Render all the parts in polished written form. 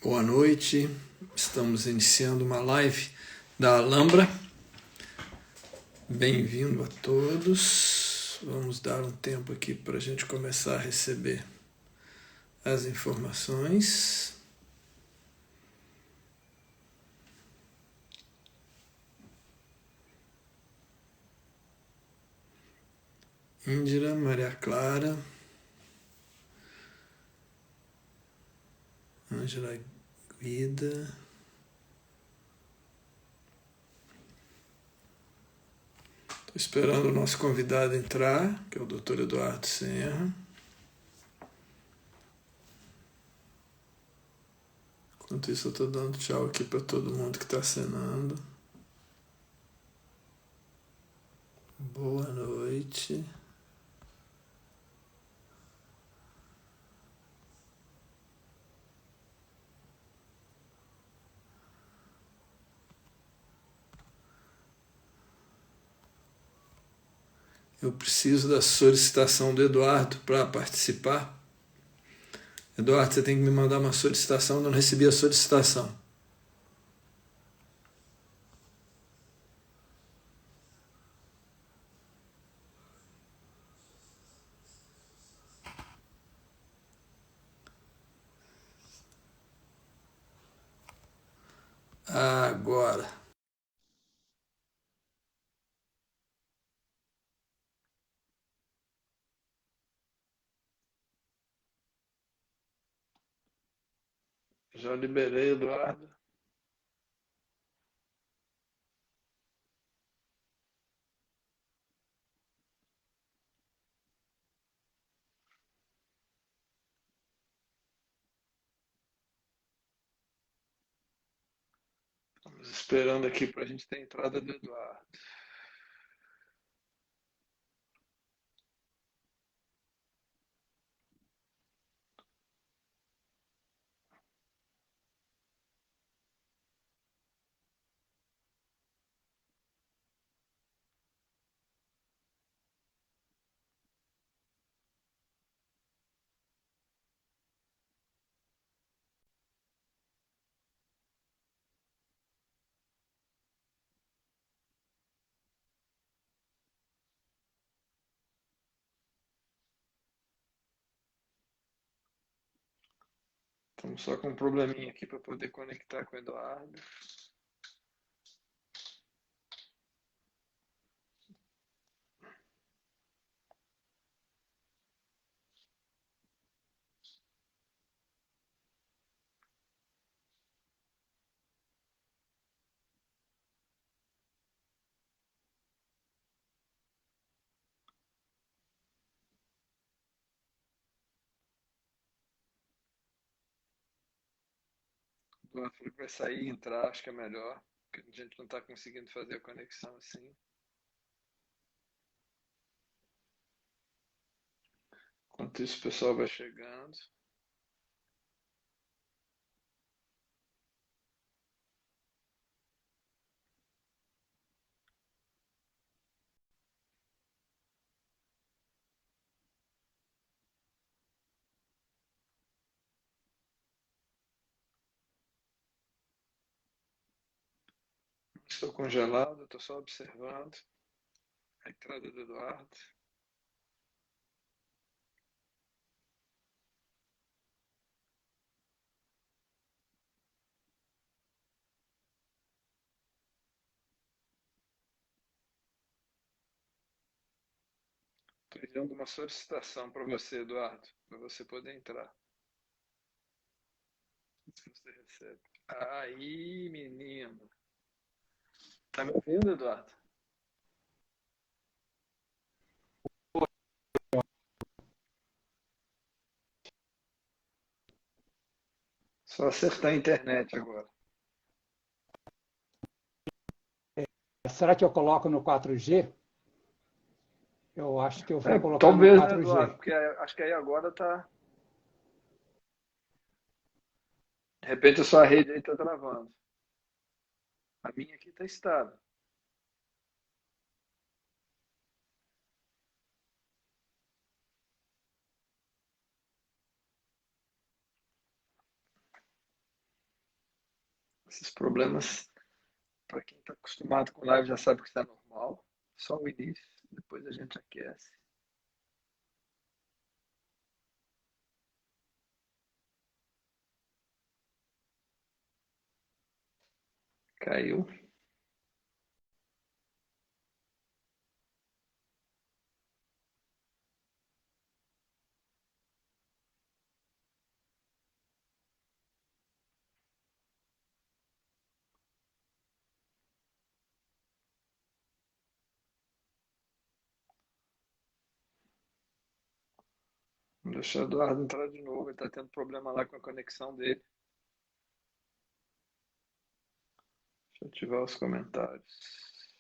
Boa noite, estamos iniciando uma live da Alhambra. Bem-vindo a todos. Vamos dar um tempo aqui para a gente começar a receber as informações. Indira, Maria Clara, Ângela Guida. Estou esperando o nosso convidado entrar, que é o Dr. Eduardo Serra. Enquanto isso, eu estou dando tchau aqui para todo mundo que está acenando. Boa noite. Eu preciso da solicitação do Eduardo para participar. Eduardo, você tem que me mandar uma solicitação, eu não recebi a solicitação. Agora. Já liberei, Eduardo. Estamos esperando aqui para a gente ter a entrada do Eduardo. Estamos só com um probleminha aqui para poder conectar com o Eduardo. O Eduardo falou que vai sair e entrar, acho que é melhor, porque a gente não está conseguindo fazer a conexão assim. Enquanto isso, o pessoal vai chegando. Estou congelado, estou só observando a entrada do Eduardo. Estou enviando uma solicitação para você, Eduardo, para você poder entrar. Se você recebe. Aí, menino. Tá me ouvindo, Eduardo? Só acertar a internet agora. Será que eu coloco no 4G? Eu acho que eu vou colocar no Talvez, né, Eduardo? 4G. Porque acho que aí agora tá. De repente a sua rede aí tá travando. A minha aqui tá estável. Esses problemas, para quem está acostumado com live, já sabe que isso é normal. Só o início, depois a gente aquece. Caiu. Deixa o Eduardo entrar de novo, ele está tendo problema lá com a conexão dele. Deixa eu ativar os comentários.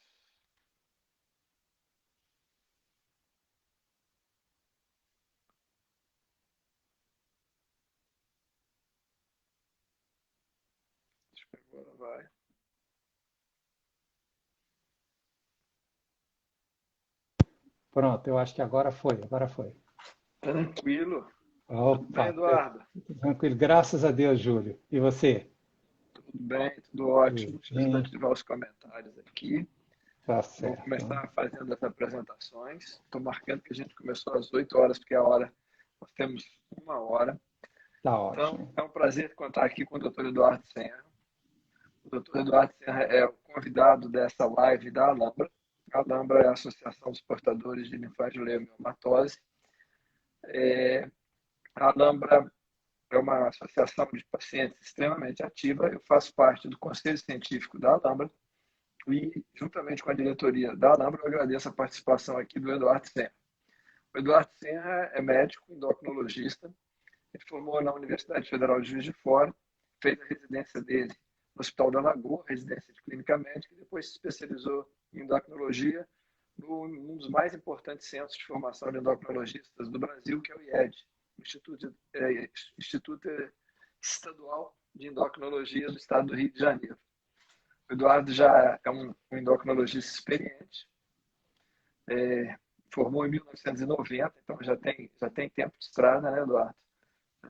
Acho que agora vai. Pronto, eu acho que agora foi, agora foi. Tranquilo. Tudo bem, Opa, Eduardo? tranquilo. Graças a Deus, Júlio. E você? Tudo bem, tudo ótimo. Tudo Deixa eu só bem? ativar os comentários aqui. Tá Vou certo. começar fazendo as apresentações. Estou marcando que a gente começou às 8 horas, porque a hora nós temos 1 hora. Tá Então, ótimo. é um prazer contar aqui com o Dr. Eduardo Senra. O Dr. Eduardo Senra é o convidado dessa live da Alhambra. A Alhambra é a Associação dos Portadores de Linfangioleiomiomatose. A Alhambra é uma associação de pacientes extremamente ativa. Eu faço parte do Conselho Científico da Alhambra e, juntamente com a diretoria da Alhambra, eu agradeço a participação aqui do Eduardo Senra. O Eduardo Senra é médico, endocrinologista. Ele formou na Universidade Federal de Juiz de Fora, fez a residência dele no Hospital da Lagoa, residência de clínica médica, e depois se especializou em endocrinologia num dos mais importantes centros de formação de endocrinologistas do Brasil, que é o IED, Instituto Estadual de Endocrinologia do Estado do Rio de Janeiro. O Eduardo já é um endocrinologista experiente, formou em 1990, então já tem tempo de estrada, né, Eduardo?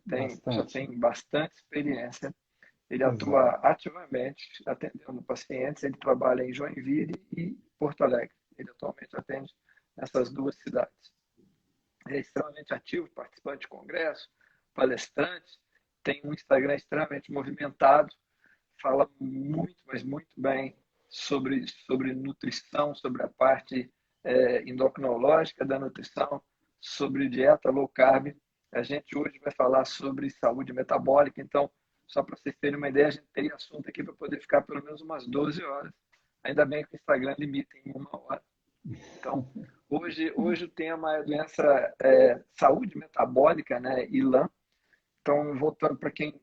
Já Bastante. tem bastante experiência. Ele atua Exato. ativamente atendendo pacientes. Ele trabalha em Joinville e Porto Alegre. Ele atualmente atende nessas duas cidades. Ele é extremamente ativo, participante de congresso, palestrante, tem um Instagram extremamente movimentado, fala muito, mas muito bem sobre nutrição, sobre a parte endocrinológica da nutrição, sobre dieta low carb. A gente hoje vai falar sobre saúde metabólica, então, só para vocês terem uma ideia, a gente tem assunto aqui para poder ficar pelo menos umas 12 horas. Ainda bem que o Instagram limita em 1 hora. Então, hoje o tema é doença, saúde metabólica, né, e LAM. Então, voltando para quem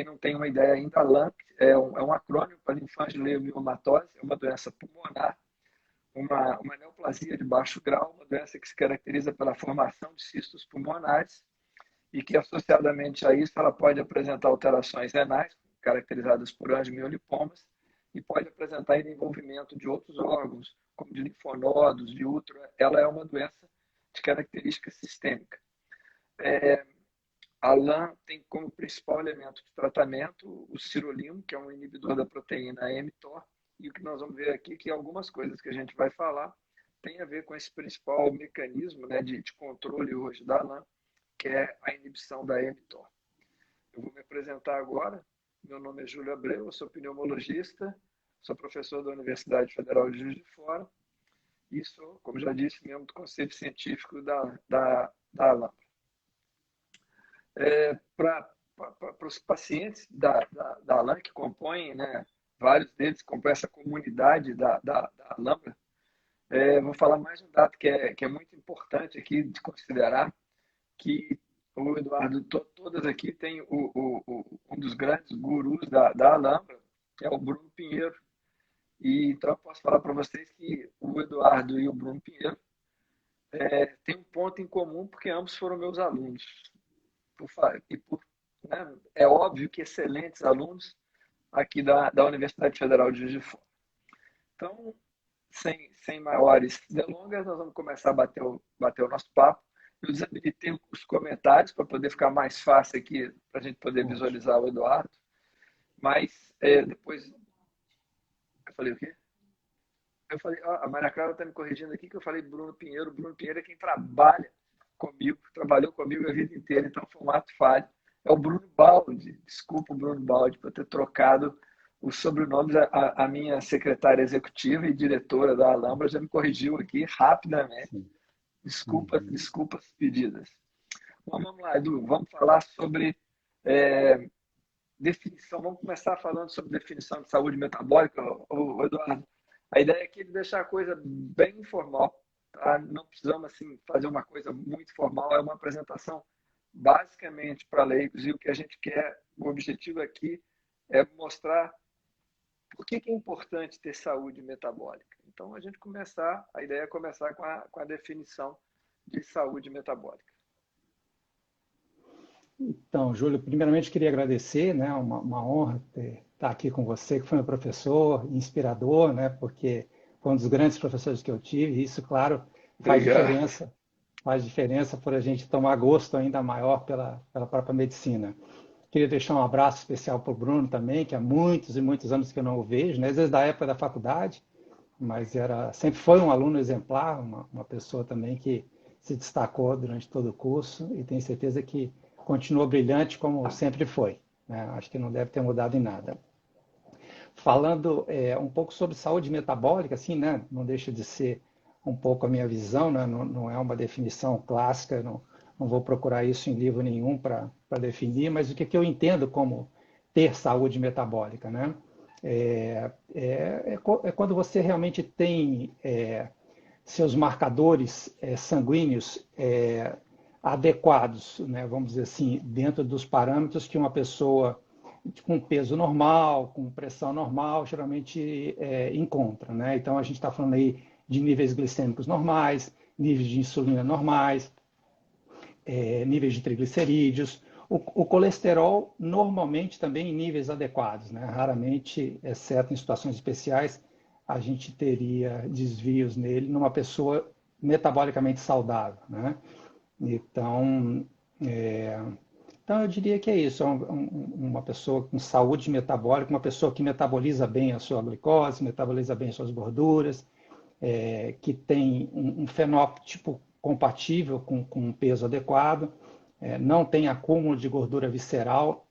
não tem uma ideia ainda, LAM é um acrônimo para linfangileomiomatose, é uma doença pulmonar, uma neoplasia de baixo grau, uma doença que se caracteriza pela formação de cistos pulmonares e que, associadamente a isso, ela pode apresentar alterações renais, caracterizadas por angiomiolipomas, e pode apresentar envolvimento de outros órgãos, como de linfonodos, de útero. Ela é uma doença de característica sistêmica. A LAM tem como principal elemento de tratamento o sirolimo, que é um inibidor da proteína mTOR, e o que nós vamos ver aqui é que algumas coisas que a gente vai falar tem a ver com esse principal mecanismo, né, de controle hoje da LAM, que é a inibição da mTOR. Eu vou me apresentar agora. Meu nome é Júlio Abreu, eu sou pneumologista, sou professor da Universidade Federal de Juiz de Fora e sou, como já disse, membro do Conselho Científico da Alhambra. Para os pacientes da Alhambra, que compõem, né, vários deles compõem essa comunidade da Alhambra, vou falar mais um dado que é muito importante aqui de considerar, que o Eduardo, todas aqui tem um dos grandes gurus da Alhambra, que é o Bruno Pinheiro. E então eu posso falar para vocês que o Eduardo e o Bruno Pinheiro têm um ponto em comum, porque ambos foram meus alunos. Né, é óbvio que excelentes alunos aqui da Universidade Federal de Juiz de Fora. Então, sem maiores delongas, nós vamos começar a bater o nosso papo. Eu desabilitei os comentários para poder ficar mais fácil aqui, para a gente poder visualizar o Eduardo. Mas depois eu falei o quê? Eu falei, ó, a Maria Clara está me corrigindo aqui que eu falei Bruno Pinheiro. Bruno Pinheiro é quem trabalha comigo, trabalhou comigo a vida inteira, então foi um ato falho. É o Bruno Baldi. Desculpa o Bruno Baldi por ter trocado os sobrenomes. A minha secretária executiva e diretora da Alhambra já me corrigiu aqui rapidamente. Sim. Desculpas, desculpas pedidas. Bom, vamos lá, Edu, vamos falar sobre definição. Vamos começar falando sobre definição de saúde metabólica, Eduardo. A ideia aqui é de deixar a coisa bem informal, tá? Não precisamos assim, fazer uma coisa muito formal, é uma apresentação basicamente para leigos e o que a gente quer, o objetivo aqui é mostrar por que é importante ter saúde metabólica. Então, a ideia é começar com a definição de saúde metabólica. Então, Júlio, primeiramente queria agradecer, né, uma honra estar aqui com você, que foi meu professor, inspirador, né, porque foi um dos grandes professores que eu tive, e isso, claro, faz diferença por a gente tomar gosto ainda maior pela própria medicina. Queria deixar um abraço especial para o Bruno também, que há muitos e muitos anos que eu não o vejo, né, às vezes da época da faculdade, mas sempre foi um aluno exemplar, uma pessoa também que se destacou durante todo o curso e tenho certeza que continua brilhante como sempre foi, né? Acho que não deve ter mudado em nada. Falando um pouco sobre saúde metabólica, assim, né? Não deixa de ser um pouco a minha visão, né? Não é uma definição clássica, não vou procurar isso em livro nenhum para definir, mas o que eu entendo como ter saúde metabólica, né? É quando você realmente tem seus marcadores sanguíneos adequados, né, vamos dizer assim, dentro dos parâmetros que uma pessoa com peso normal, com pressão normal, geralmente encontra, né? Então, a gente está falando aí de níveis glicêmicos normais, níveis de insulina normais, níveis de triglicerídeos. O colesterol, normalmente, também em níveis adequados, né? Raramente, exceto em situações especiais, a gente teria desvios nele numa pessoa metabolicamente saudável, né? Então, eu diria que é isso, uma pessoa com saúde metabólica, uma pessoa que metaboliza bem a sua glicose, metaboliza bem as suas gorduras, que tem um fenótipo compatível com um peso adequado, não tem acúmulo de gordura visceral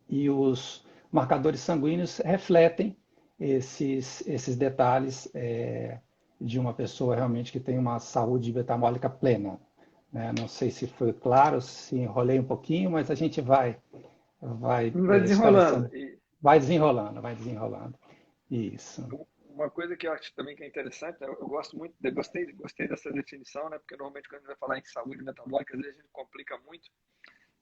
e os marcadores sanguíneos refletem esses detalhes de uma pessoa realmente que tem uma saúde metabólica plena. Não sei se foi claro, se enrolei um pouquinho, mas a gente vai Desenrolando. esclarecendo. Vai desenrolando. Isso. Uma coisa que eu acho também que é interessante, eu gosto muito, gostei dessa definição, né? Porque normalmente quando a gente vai falar em saúde metabólica, às vezes a gente complica muito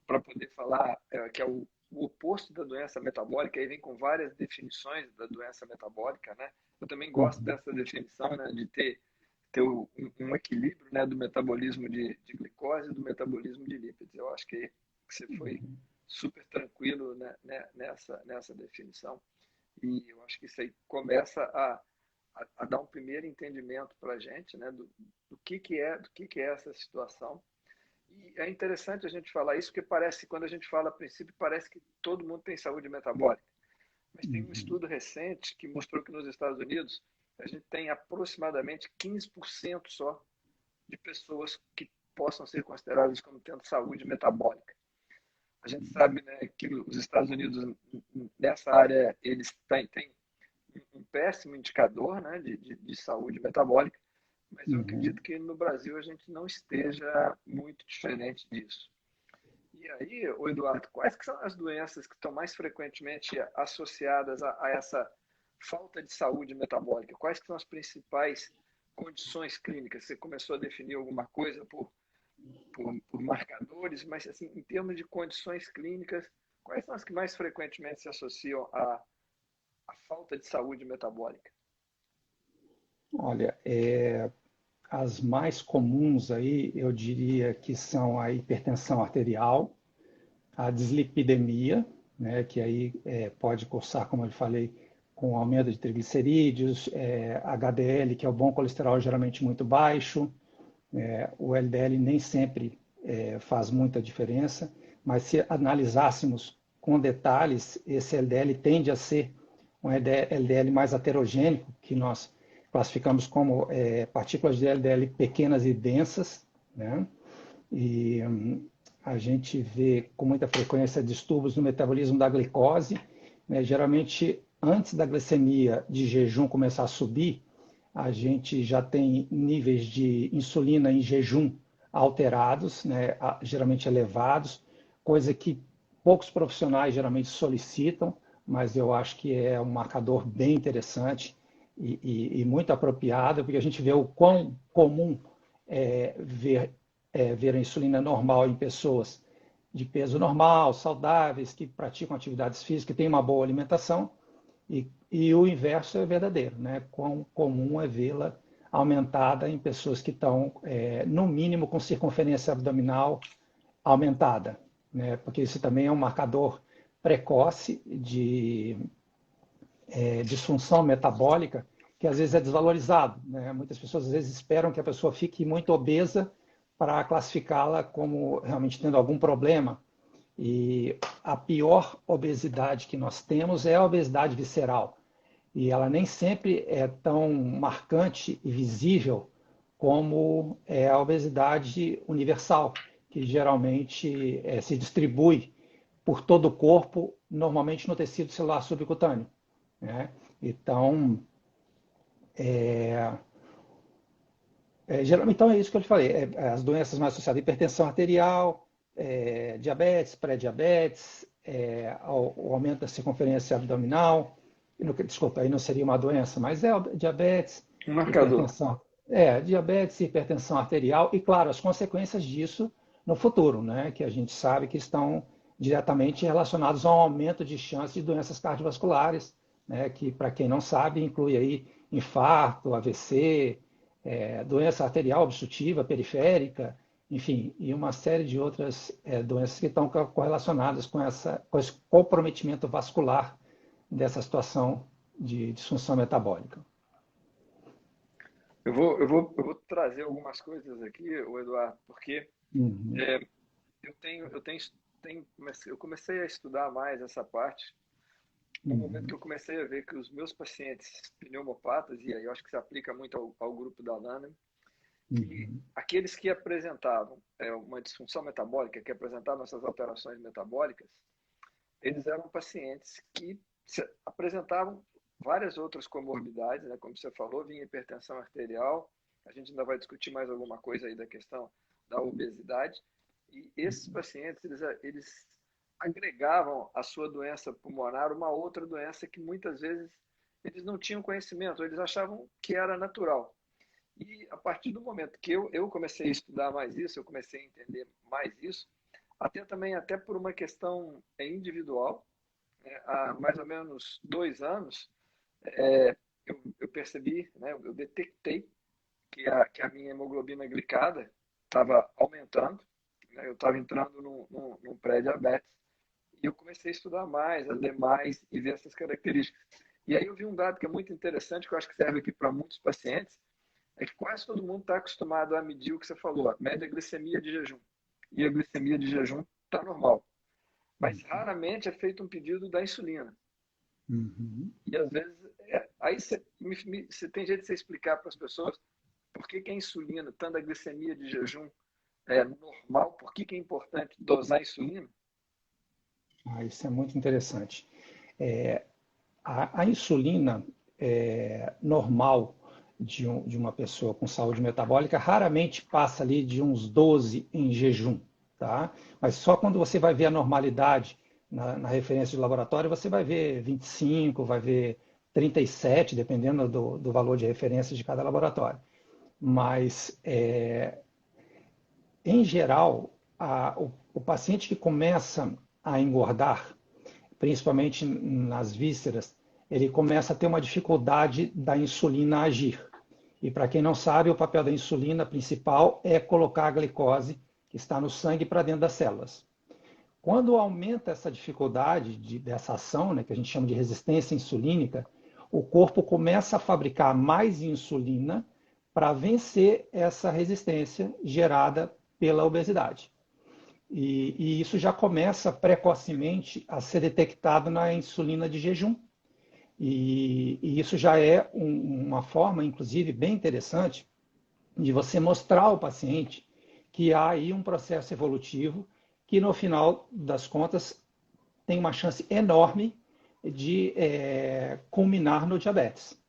para poder falar que é o oposto da doença metabólica, aí vem com várias definições da doença metabólica, né? Eu também gosto dessa definição, né, de ter um equilíbrio, né, do metabolismo de glicose e do metabolismo de lípidos. Eu acho que você foi super tranquilo, né, nessa definição. E eu acho que isso aí começa a dar um primeiro entendimento para a gente, né, do que é essa situação. E é interessante a gente falar isso, porque parece, quando a gente fala a princípio, parece que todo mundo tem saúde metabólica. Mas tem um estudo recente que mostrou que nos Estados Unidos a gente tem aproximadamente 15% só de pessoas que possam ser consideradas como tendo saúde metabólica. A gente sabe, né, que os Estados Unidos, nessa área, eles têm um péssimo indicador, né, de saúde metabólica, mas eu acredito que no Brasil a gente não esteja muito diferente disso. E aí, Eduardo, quais que são as doenças que estão mais frequentemente associadas a essa falta de saúde metabólica? Quais que são as principais condições clínicas? Você começou a definir alguma coisa por marcadores, mas assim, em termos de condições clínicas, quais são as que mais frequentemente se associam à falta de saúde metabólica? Olha, as mais comuns aí, eu diria que são a hipertensão arterial, a dislipidemia, né, que aí pode cursar, como eu falei, com aumento de triglicerídeos, HDL, que é o bom colesterol geralmente muito baixo, o LDL nem sempre faz muita diferença, mas se analisássemos com detalhes, esse LDL tende a ser um LDL mais heterogêneo, que nós classificamos como partículas de LDL pequenas e densas, né? E a gente vê com muita frequência distúrbios no metabolismo da glicose, né? Geralmente, antes da glicemia de jejum começar a subir, a gente já tem níveis de insulina em jejum alterados, né? Geralmente elevados, coisa que poucos profissionais geralmente solicitam, mas eu acho que é um marcador bem interessante e muito apropriado, porque a gente vê o quão comum ver a insulina normal em pessoas de peso normal, saudáveis, que praticam atividades físicas, que têm uma boa alimentação, e o inverso é verdadeiro, né? Quão comum é vê-la aumentada em pessoas que estão, no mínimo, com circunferência abdominal aumentada, né? Porque isso também é um marcador precoce de disfunção metabólica, que às vezes é desvalorizado, né? Muitas pessoas às vezes esperam que a pessoa fique muito obesa para classificá-la como realmente tendo algum problema. E a pior obesidade que nós temos é a obesidade visceral. E ela nem sempre é tão marcante e visível como é a obesidade universal, que geralmente se distribui por todo o corpo, normalmente no tecido celular subcutâneo, né? Então, geralmente, então é isso que eu te falei, as doenças mais associadas à hipertensão arterial, diabetes, pré-diabetes, o aumento da circunferência abdominal, desculpa, aí não seria uma doença, mas diabetes, Um marcador. hipertensão, diabetes, hipertensão arterial e, claro, as consequências disso no futuro, né, que a gente sabe que estão diretamente relacionados ao aumento de chances de doenças cardiovasculares, né, que, para quem não sabe, inclui aí infarto, AVC, doença arterial obstrutiva, periférica, enfim, e uma série de outras doenças que estão correlacionadas com esse comprometimento vascular dessa situação de disfunção metabólica. Eu vou trazer algumas coisas aqui, Eduardo, porque Uhum. eu comecei a estudar mais essa parte no momento que eu comecei a ver que os meus pacientes pneumopatas, e aí eu acho que se aplica muito ao grupo da Lana, que aqueles que apresentavam uma disfunção metabólica, que apresentavam essas alterações metabólicas, eles eram pacientes que apresentavam várias outras comorbidades, né? Como você falou, vinha hipertensão arterial, a gente ainda vai discutir mais alguma coisa aí da questão da obesidade, e esses pacientes, eles agregavam à sua doença pulmonar uma outra doença que muitas vezes eles não tinham conhecimento, eles achavam que era natural. E a partir do momento que eu comecei a estudar mais isso, eu comecei a entender mais isso, até por uma questão individual, né? Há mais ou menos 2 anos, eu percebi, né, eu detectei que a minha hemoglobina glicada estava aumentando, né? Eu estava entrando num pré-diabetes, e eu comecei a estudar mais, a ler mais e ver essas características. E aí eu vi um dado que é muito interessante, que eu acho que serve aqui para muitos pacientes, é que quase todo mundo está acostumado a medir o que você falou, a média glicemia de jejum. E a glicemia de jejum está normal. Mas raramente é feito um pedido da insulina. E às vezes, aí você tem jeito de você explicar para as pessoas por que a insulina, estando a glicemia de jejum normal, por que é importante dosar a insulina? Isso é muito interessante. A insulina normal de uma pessoa com saúde metabólica raramente passa ali de uns 12 em jejum, tá? Mas só quando você vai ver a normalidade na referência de laboratório, você vai ver 25, vai ver 37, dependendo do valor de referência de cada laboratório. Mas, em geral, o paciente que começa a engordar, principalmente nas vísceras, ele começa a ter uma dificuldade da insulina agir. E para quem não sabe, o papel da insulina principal é colocar a glicose que está no sangue para dentro das células. Quando aumenta essa dificuldade dessa ação, né, que a gente chama de resistência insulínica, o corpo começa a fabricar mais insulina para vencer essa resistência gerada pela obesidade. E isso já começa precocemente a ser detectado na insulina de jejum. E isso já é uma forma, inclusive, bem interessante de você mostrar ao paciente que há aí um processo evolutivo que, no final das contas, tem uma chance enorme de culminar no diabetes.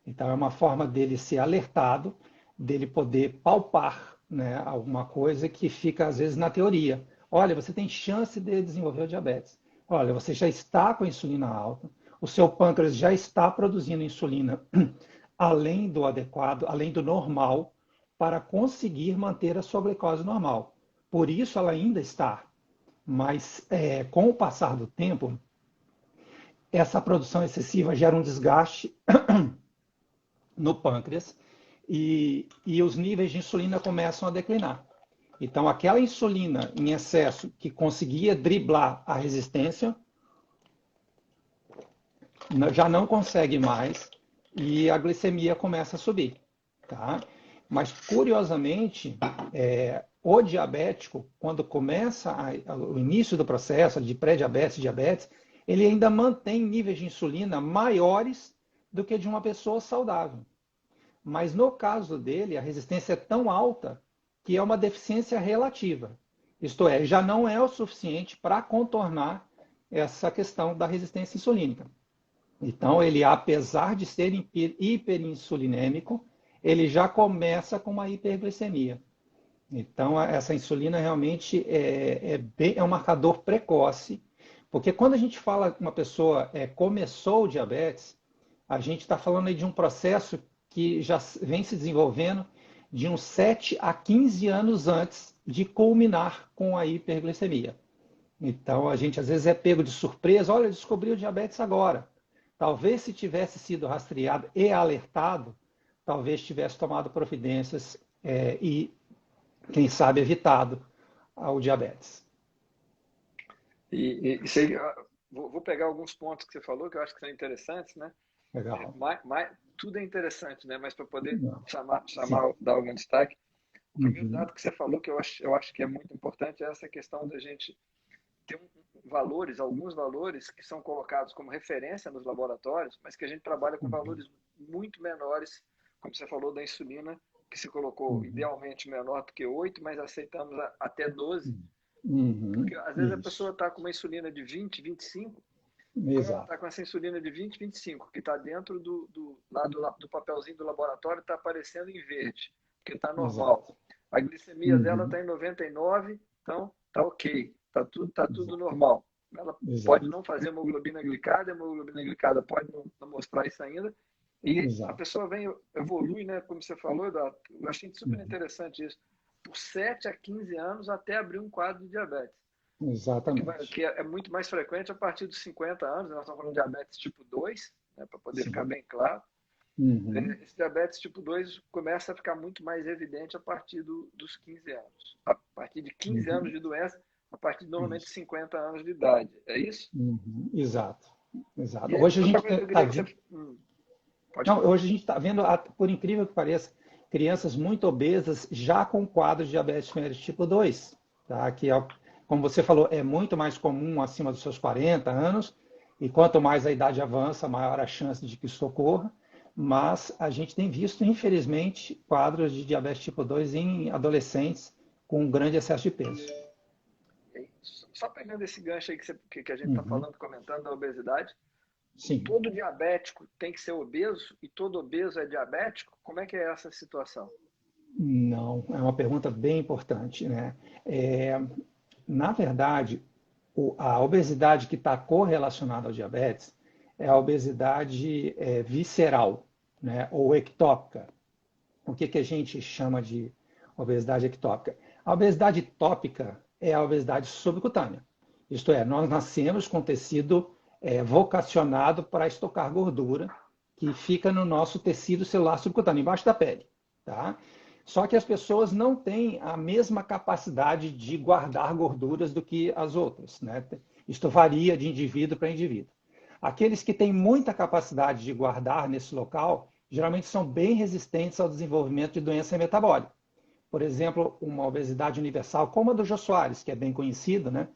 Então, é uma forma dele ser alertado, dele poder palpar, né, alguma coisa que fica, às vezes, na teoria. Olha, você tem chance de desenvolver o diabetes. Olha, você já está com a insulina alta, o seu pâncreas já está produzindo insulina além do adequado, além do normal, para conseguir manter a sua glicose normal. Por isso ela ainda está. Mas com o passar do tempo, essa produção excessiva gera um desgaste no pâncreas e os níveis de insulina começam a declinar. Então, aquela insulina em excesso que conseguia driblar a resistência, já não consegue mais e a glicemia começa a subir. Tá? Mas, curiosamente, o diabético, quando começa o início do processo de pré-diabetes e diabetes, ele ainda mantém níveis de insulina maiores do que de uma pessoa saudável. Mas no caso dele, a resistência é tão alta que é uma deficiência relativa. Isto é, já não é o suficiente para contornar essa questão da resistência insulínica. Então, ele, apesar de ser hiperinsulinêmico, ele já começa com uma hiperglicemia. Então, essa insulina realmente é um marcador precoce, porque quando a gente fala que uma pessoa começou o diabetes, a gente está falando aí de um processo que já vem se desenvolvendo de uns 7 a 15 anos antes de culminar com a hiperglicemia. Então, a gente às vezes é pego de surpresa, olha, eu descobri o diabetes agora. Talvez se tivesse sido rastreado e alertado, talvez tivesse tomado providências e, quem sabe, evitado o diabetes. E vou pegar alguns pontos que você falou, que eu acho que são interessantes, né? Legal. Tudo é interessante, né? Mas para poder Sim. dar algum destaque, o primeiro Uhum. dado que você falou, que eu acho que é muito importante, é essa questão da gente ter alguns valores que são colocados como referência nos laboratórios, mas que a gente trabalha com Uhum. valores muito menores, como você falou da insulina, que se colocou Uhum. idealmente menor do que 8, mas aceitamos até 12, Uhum. porque às vezes a Isso. pessoa está com uma insulina de 20, 25, quando ela Exato. está com essa insulina de 20, 25, que está dentro do papelzinho do laboratório, está aparecendo em verde, porque está normal. Exato. A glicemia dela Uhum. está em 99, então está ok, está tudo Exato. normal. Ela pode Exato. não fazer hemoglobina glicada, a hemoglobina glicada pode não mostrar isso ainda, e a Exato. pessoa evolui, né, como você falou, Eduardo, eu achei super Uhum. interessante isso, por 7 a 15 anos até abrir um quadro de diabetes Exatamente. que é muito mais frequente a partir dos 50 anos, nós estamos falando de diabetes tipo 2, né, para poder ficar Sim. bem claro. Uhum. Esse diabetes tipo 2 começa a ficar muito mais evidente a partir dos 15 anos. A partir de 15 anos Uhum. de doença, a partir de normalmente Isso. 50 anos de idade. É isso? Uhum. Exato. E Exato. aí, Hoje a outra gente coisa que eu está queria que vendo. você. Pode Não, falar. hoje a gente está vendo, por incrível que pareça, crianças muito obesas já com quadro de diabetes mellitus tipo 2, tá? Que, como você falou, é muito mais comum acima dos seus 40 anos, e quanto mais a idade avança, maior a chance de que isso ocorra. Mas a gente tem visto, infelizmente, quadros de diabetes tipo 2 em adolescentes com um grande excesso de peso. Só pegando esse gancho aí que a gente está Uhum. falando, comentando da obesidade, Sim. todo diabético tem que ser obeso e todo obeso é diabético? Como é que é essa situação? Não, é uma pergunta bem importante, né? É, Na verdade, a obesidade que está correlacionada ao diabetes é a obesidade visceral, né, ou ectópica. O que, que a gente chama de obesidade ectópica? A obesidade tópica é a obesidade subcutânea. Isto é, nós nascemos com tecido vocacionado para estocar gordura que fica no nosso tecido celular subcutâneo, embaixo da pele. Tá? Só que as pessoas não têm a mesma capacidade de guardar gorduras do que as outras. Né? Isto varia de indivíduo para indivíduo. Aqueles que têm muita capacidade de guardar nesse local, geralmente são bem resistentes ao desenvolvimento de doença metabólica. por exemplo, uma obesidade universal, como a do Jô Soares, que é bem conhecida, né?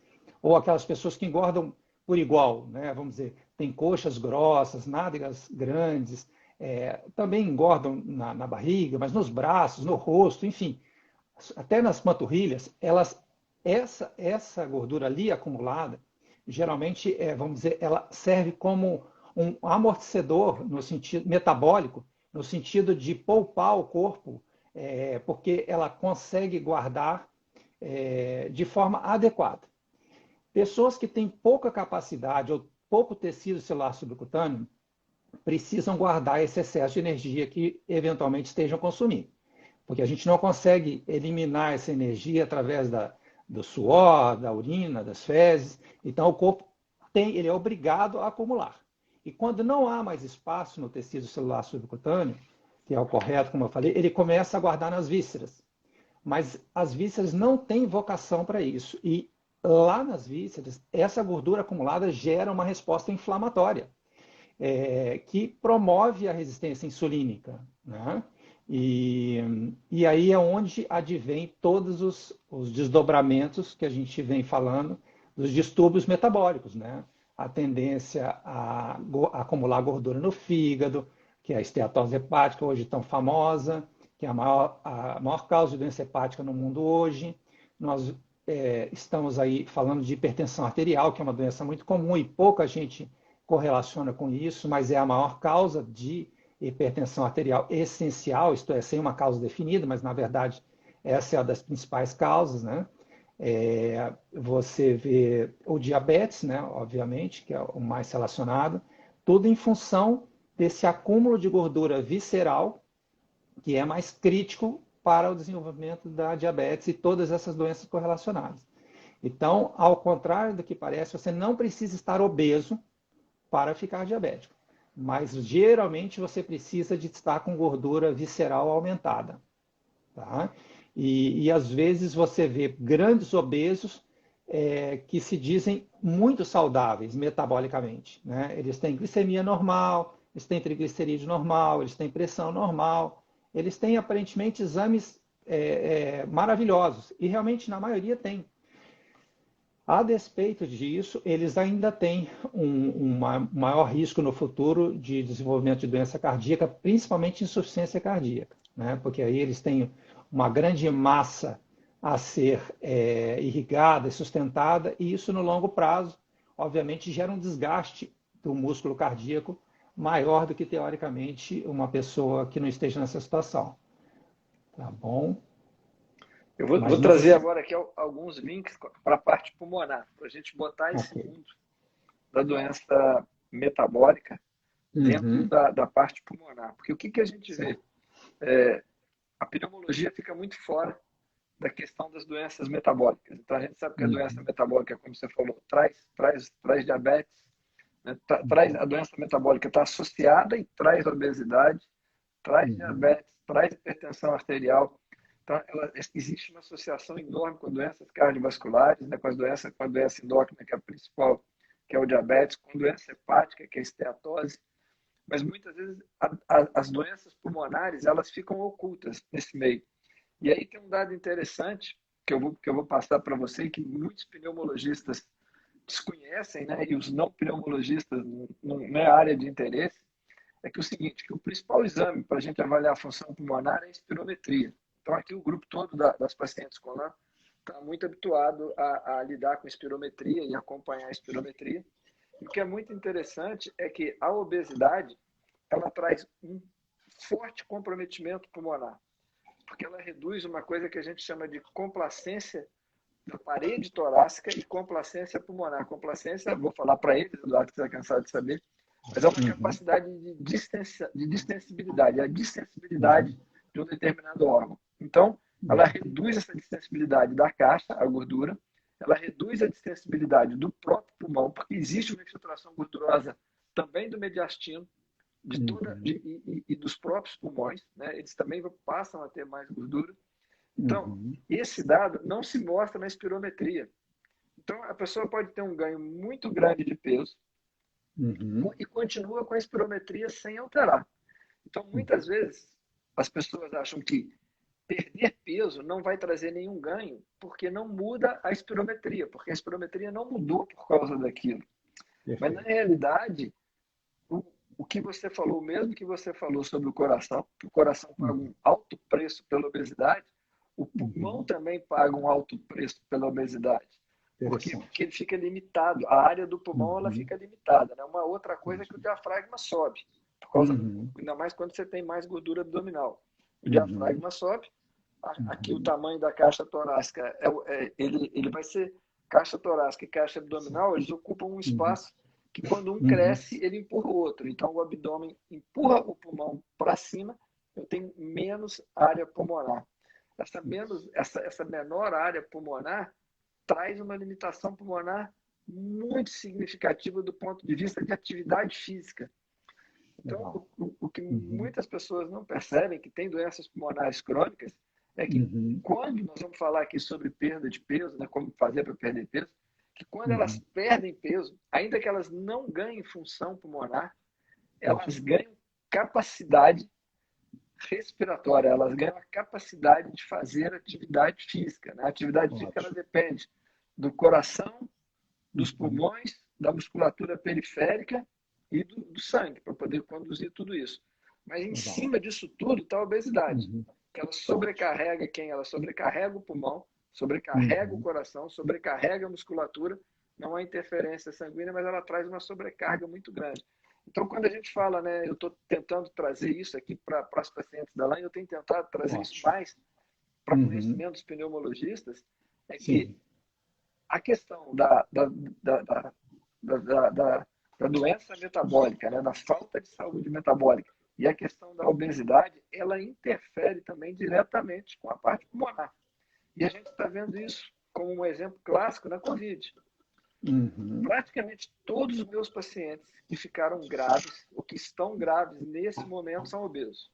Ou aquelas pessoas que engordam por igual, né? Vamos dizer, tem coxas grossas, nádegas grandes, também engordam na barriga, mas nos braços, no rosto, enfim, até nas panturrilhas, essa gordura ali acumulada, geralmente, vamos dizer, ela serve como um amortecedor no sentido metabólico, no sentido de poupar o corpo, porque ela consegue guardar de forma adequada. Pessoas que têm pouca capacidade ou pouco tecido celular subcutâneo precisam guardar esse excesso de energia que eventualmente estejam consumindo. Porque a gente não consegue eliminar essa energia através do suor, da urina, das fezes. Então, o corpo ele é obrigado a acumular. E quando não há mais espaço no tecido celular subcutâneo, que é o correto, como eu falei, ele começa a guardar nas vísceras. Mas as vísceras não têm vocação para isso. E lá nas vísceras, essa gordura acumulada gera uma resposta inflamatória, que promove a resistência insulínica, né? E aí é onde advém todos os desdobramentos que a gente vem falando dos distúrbios metabólicos, né? A tendência a acumular gordura no fígado, que é a esteatose hepática, hoje tão famosa, que é a maior causa de doença hepática no mundo hoje. Nós estamos aí falando de hipertensão arterial, que é uma doença muito comum e pouca gente correlaciona com isso, mas é a maior causa de hipertensão arterial essencial, isto é, sem uma causa definida, mas na verdade essa é uma das principais causas, né? Você vê o diabetes, né, obviamente, que é o mais relacionado, tudo em função desse acúmulo de gordura visceral, que é mais crítico para o desenvolvimento da diabetes e todas essas doenças correlacionadas. Então, ao contrário do que parece, você não precisa estar obeso para ficar diabético. Mas geralmente você precisa de estar com gordura visceral aumentada. Tá? E às vezes você vê grandes obesos que se dizem muito saudáveis metabolicamente. Né? Eles têm glicemia normal, eles têm triglicerídeo normal, eles têm pressão normal, eles têm aparentemente exames maravilhosos. E realmente na maioria tem. A despeito disso, eles ainda têm um maior risco no futuro de desenvolvimento de doença cardíaca, principalmente insuficiência cardíaca, né? Porque aí eles têm uma grande massa a ser irrigada e sustentada, e isso no longo prazo, obviamente, gera um desgaste do músculo cardíaco maior do que, teoricamente, uma pessoa que não esteja nessa situação. Tá bom? Eu vou Mas não... trazer agora aqui alguns links para a parte pulmonar, para a gente botar esse Ok. mundo da doença metabólica dentro Uhum. da parte pulmonar. Porque o que a gente vê? Certo. A pneumologia fica muito fora da questão das doenças metabólicas. Então, a gente sabe que a doença Uhum. metabólica, como você falou, traz diabetes, né? Traz a doença metabólica, está associada e traz obesidade, traz Uhum. diabetes, traz hipertensão arterial. Então, existe uma associação enorme com doenças cardiovasculares, né? com a doença endócrina, que é a principal, que é o diabetes, com doença hepática, que é a esteatose. Mas muitas vezes as doenças pulmonares elas ficam ocultas nesse meio. E aí tem um dado interessante que eu vou passar para você, que muitos pneumologistas desconhecem, né? E os não pneumologistas não é área de interesse, é que o seguinte, que o principal exame para a gente avaliar a função pulmonar é a espirometria. Então, aqui o grupo todo das pacientes com LAM está muito habituado a lidar com espirometria e acompanhar a espirometria. E o que é muito interessante é que a obesidade ela traz um forte comprometimento pulmonar, porque ela reduz uma coisa que a gente chama de complacência da parede torácica e complacência pulmonar. Complacência, vou falar para eles, Eduardo, que você está cansado de saber, mas é uma Uhum. capacidade de distensibilidade, é a distensibilidade Uhum. de um determinado órgão. Então, ela reduz essa distensibilidade da caixa, a gordura, ela reduz a distensibilidade do próprio pulmão, porque existe uma infiltração gordurosa também do mediastino, Uhum. e dos próprios pulmões, né? Eles também passam a ter mais gordura. Então, Uhum. esse dado não se mostra na espirometria. Então, a pessoa pode ter um ganho muito grande de peso Uhum. e continua com a espirometria sem alterar. Então, muitas vezes, as pessoas acham que perder peso não vai trazer nenhum ganho, porque não muda a espirometria, porque a espirometria não mudou por causa daquilo. Mas, na Perfeito. realidade, o que você falou, o mesmo que você falou sobre o coração, que o coração paga Uhum. um alto preço pela obesidade, o pulmão Uhum. também paga um alto preço pela obesidade. Por quê? Interessante. Porque ele fica limitado. A área do pulmão ela Uhum. fica limitada. Né? Uma outra coisa é que o Entendi. diafragma sobe, por causa Uhum. ainda mais quando você tem mais gordura abdominal. O Uhum. diafragma sobe, aqui o Uhum. tamanho da caixa torácica, ele vai ser caixa torácica e caixa Sim. abdominal, eles ocupam um Uhum. espaço que quando um Uhum. cresce, ele empurra o outro. Então o abdômen empurra o pulmão para cima, eu tenho menos área pulmonar. Essa menor área pulmonar traz uma limitação pulmonar muito significativa do ponto de vista de atividade física. Legal. Então, o que Uhum. muitas pessoas não percebem, que tem doenças pulmonares crônicas, é que Uhum. quando nós vamos falar aqui sobre perda de peso, né, como fazer para perder peso, que quando elas Uhum. perdem peso, ainda que elas não ganhem função pulmonar, elas Perfeito. ganham capacidade respiratória, elas ganham a capacidade de fazer atividade física. Né? A atividade física ela Ótimo. depende do coração, dos Uhum. pulmões, da musculatura periférica e do sangue, para poder conduzir tudo isso. Mas em Legal. cima disso tudo está a obesidade, Uhum. que ela Ótimo. sobrecarrega quem? Ela sobrecarrega o pulmão, sobrecarrega o Uhum. coração, sobrecarrega a musculatura, não há interferência sanguínea, mas ela traz uma sobrecarga muito grande. Então, quando a gente fala, né, eu estou tentando trazer isso aqui para as pacientes da LAN, eu tenho tentado trazer isso Ótimo. mais para Uhum. conhecimento dos pneumologistas, é que Sim. a questão da doença metabólica, né, da falta de saúde metabólica e a questão da obesidade, ela interfere também diretamente com a parte pulmonar. E a gente está vendo isso como um exemplo clássico na Covid. Uhum. Praticamente todos os meus pacientes que ficaram graves ou que estão graves nesse momento são obesos.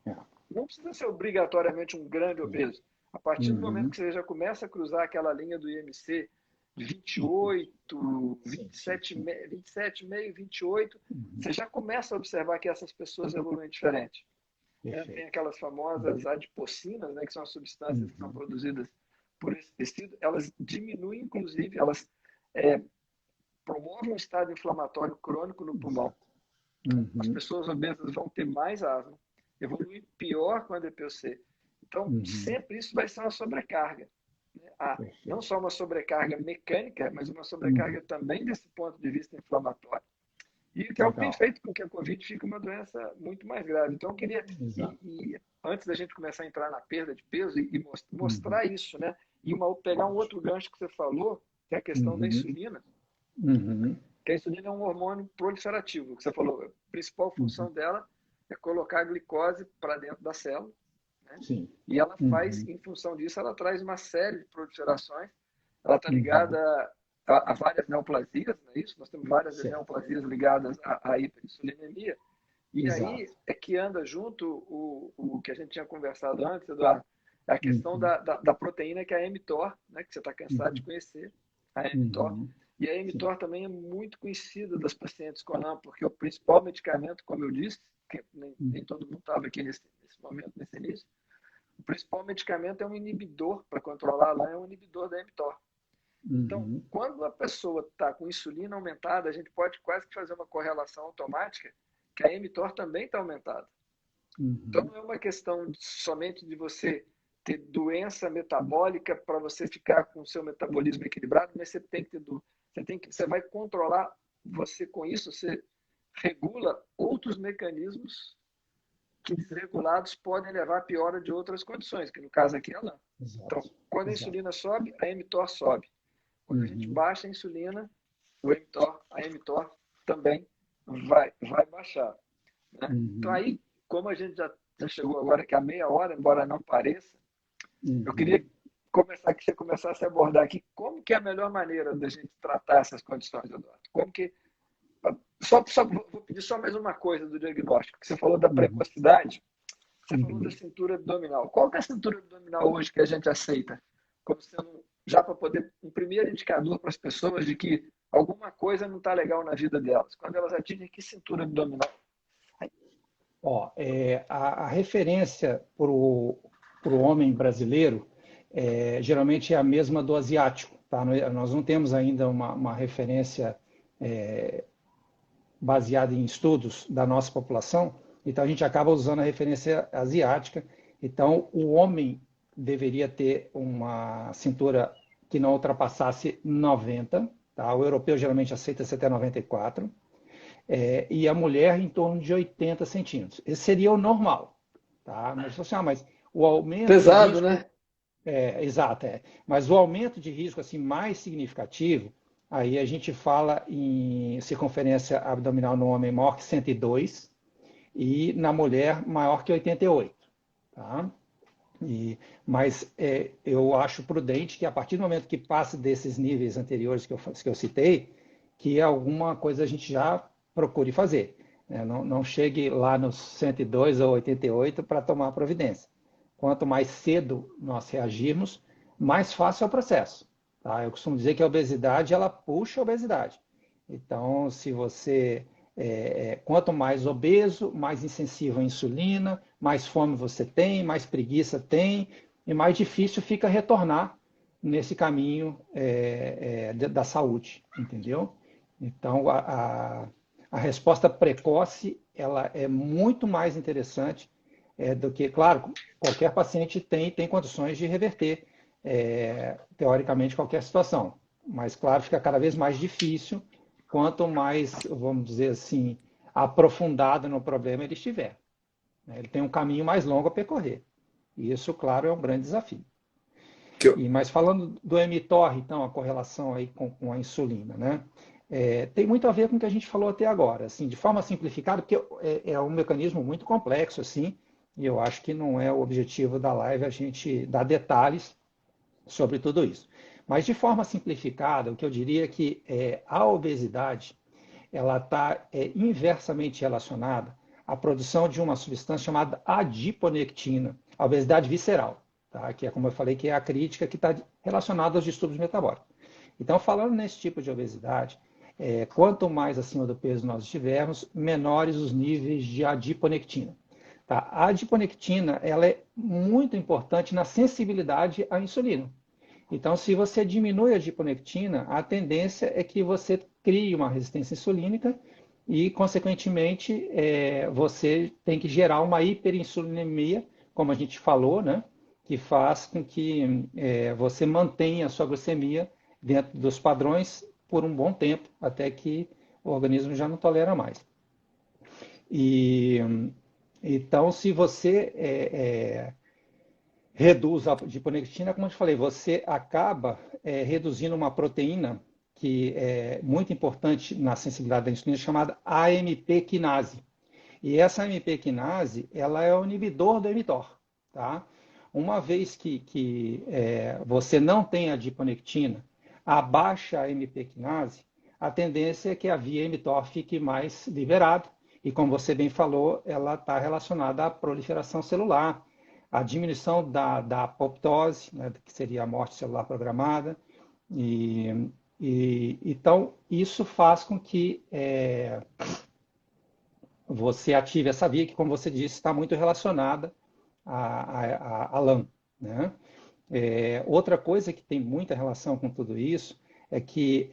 É. Não precisa ser obrigatoriamente um grande É. obeso. A partir do momento Uhum. que você já começa a cruzar aquela linha do IMC de Uhum. 28, Sim, sim, sim. 27,5, 28, Uhum. você já começa a observar que essas pessoas evoluem diferente. Tem Perfeito. aquelas famosas adipocinas, né, que são as substâncias que são Uhum. produzidas por esse tecido, elas diminuem, inclusive, elas é, promovem um estado inflamatório crônico no pulmão. Exato. As Uhum. pessoas obesas vão ter mais asma, evoluir pior com a DPOC. Então, Uhum. sempre isso vai ser uma sobrecarga. Né? Não Perfeito. só uma sobrecarga mecânica, mas uma sobrecarga Uhum. também desse ponto de vista inflamatório. E que é o que tem Legal. feito com que a Covid fique uma doença muito mais grave. Então, eu queria, Exato. antes da gente começar a entrar na perda de peso, e Uhum. mostrar isso, né? E pegar um Ótimo. outro gancho que você falou, que é a questão da Uhum. insulina, Uhum. que a insulina é um hormônio proliferativo, que você falou, a principal Uhum. função dela é colocar a glicose para dentro da célula, né? Sim. E ela faz, Uhum. em função disso, ela traz uma série de proliferações, ela está ligada Uhum. a várias neoplasias, não é isso? Nós temos várias Certo. neoplasias ligadas à hiperinsulinemia, e Exato. aí é que anda junto o que a gente tinha conversado antes, Eduardo, a questão Uhum. da proteína que é a mTOR, né, que você está cansado de Uhum. conhecer, a mTOR. Uhum. E a Sim. mTOR também é muito conhecida das pacientes com LAM, porque o principal medicamento, como eu disse, que nem Uhum. todo mundo estava aqui nesse momento, nesse início, o principal medicamento é um inibidor para controlar a LAM, é um inibidor da mTOR. Então, Uhum. quando a pessoa está com insulina aumentada, a gente pode quase que fazer uma correlação automática que a mTOR também está aumentada. Então, Uhum. não é uma questão somente de você ter doença metabólica para você ficar com o seu metabolismo equilibrado, mas você tem que ter, você vai controlar, você com isso, você regula outros mecanismos que desregulados podem levar à piora de outras condições, que no caso aqui é a LAM. Então, Exato. quando a Exato. insulina sobe, a mTOR sobe. Quando a gente Uhum. baixa a insulina, a mTOR também vai baixar. Né? Então, Uhum. aí, como a gente já chegou agora que a meia hora, embora não pareça, eu queria Uhum. começar que você começasse a abordar aqui como que é a melhor maneira da gente tratar essas condições, Eduardo. Como que vou pedir só mais uma coisa do diagnóstico, que você falou da Uhum. precocidade, você falou da Uhum. cintura abdominal. Qual que é a cintura abdominal hoje que a gente aceita como sendo já para poder um primeiro indicador para as pessoas de que alguma coisa não está legal na vida delas? Quando elas atingem que cintura abdominal? Ó, a referência para o para o homem brasileiro, geralmente é a mesma do asiático. Tá? Nós não temos ainda uma referência baseada em estudos da nossa população, então a gente acaba usando a referência asiática. Então, o homem deveria ter uma cintura que não ultrapassasse 90, tá? O europeu geralmente aceita até 94, e a mulher em torno de 80 centímetros. Esse seria o normal. Tá? Mas, mas o aumento Pesado, de risco, né? exato, mas o aumento de risco assim, mais significativo, aí a gente fala em circunferência abdominal no homem maior que 102 e na mulher maior que 88. Tá? Mas eu acho prudente que a partir do momento que passe desses níveis anteriores que eu citei, que alguma coisa a gente já procure fazer. Né? Não chegue lá nos 102 ou 88 para tomar providência. Quanto mais cedo nós reagirmos, mais fácil é o processo. Tá? Eu costumo dizer que a obesidade, ela puxa a obesidade. Então, se você, quanto mais obeso, mais insensível à insulina, mais fome você tem, mais preguiça tem, e mais difícil fica retornar nesse caminho da saúde, entendeu? Então, a resposta precoce, ela é muito mais interessante do que, claro, qualquer paciente tem condições de reverter, teoricamente, qualquer situação. Mas, claro, fica cada vez mais difícil quanto mais, vamos dizer assim, aprofundado no problema ele estiver. Ele tem um caminho mais longo a percorrer. E isso, claro, é um grande desafio. Mas falando do mTOR, então, a correlação aí com a insulina, né? Tem muito a ver com o que a gente falou até agora, assim, de forma simplificada, porque é um mecanismo muito complexo, assim, e eu acho que não é o objetivo da live a gente dar detalhes sobre tudo isso. Mas de forma simplificada, o que eu diria é que a obesidade ela está inversamente relacionada à produção de uma substância chamada adiponectina, a obesidade visceral, tá? Que é, como eu falei, que é a crítica que está relacionada aos distúrbios metabólicos. Então, falando nesse tipo de obesidade, quanto mais acima do peso nós estivermos, menores os níveis de adiponectina. Tá? A adiponectina ela é muito importante na sensibilidade à insulina. Então, se você diminui a adiponectina, a tendência é que você crie uma resistência insulínica e, consequentemente, você tem que gerar uma hiperinsulinemia, como a gente falou, né? Que faz com que você mantenha a sua glicemia dentro dos padrões por um bom tempo, até que o organismo já não tolera mais. Então, se você reduz a adiponectina, como eu te falei, você acaba reduzindo uma proteína que é muito importante na sensibilidade da insulina, chamada AMP quinase. E essa AMP quinase, ela é o inibidor do mTOR, tá? Uma vez que você não tem adiponectina, abaixa a AMP quinase, a tendência é que a via mTOR fique mais liberada. E como você bem falou, ela está relacionada à proliferação celular, à diminuição da apoptose, né, que seria a morte celular programada. Então, isso faz com que você ative essa via, que, como você disse, está muito relacionada à LAM. Né? Outra coisa que tem muita relação com tudo isso é que